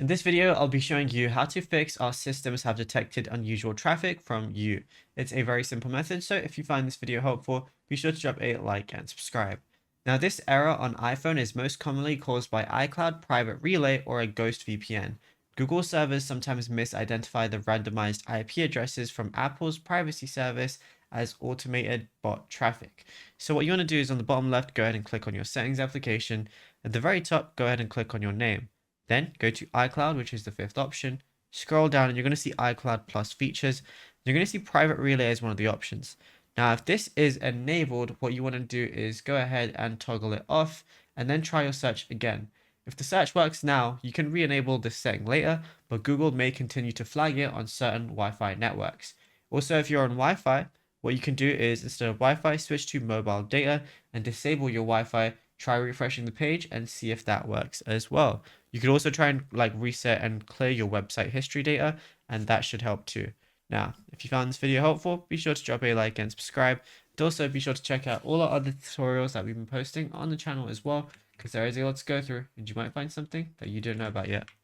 In this video, I'll be showing you how to fix our systems have detected unusual traffic from you. It's a very simple method, so if you find this video helpful, be sure to drop a like and subscribe. Now, this error on iPhone is most commonly caused by iCloud Private Relay or a ghost VPN. Google servers sometimes misidentify the randomized IP addresses from Apple's privacy service as automated bot traffic. So what you want to do is on the bottom left, go ahead and click on your settings application. At the very top, go ahead and click on your name. Then go to iCloud, which is the fifth option. Scroll down and you're going to see iCloud Plus features. You're going to see Private Relay as one of the options. Now, if this is enabled, what you want to do is go ahead and toggle it off and then try your search again. If the search works now, you can re-enable this setting later, but Google may continue to flag it on certain Wi-Fi networks. Also, if you're on Wi-Fi, what you can do is instead of Wi-Fi, switch to mobile data and disable your Wi-Fi. Try refreshing the page and see if that works as well. You could also try and reset and clear your website history data, and that should help too. Now, if you found this video helpful, be sure to drop a like and subscribe. And also be sure to check out all our other tutorials that we've been posting on the channel as well, because there is a lot to go through and you might find something that you don't know about yet.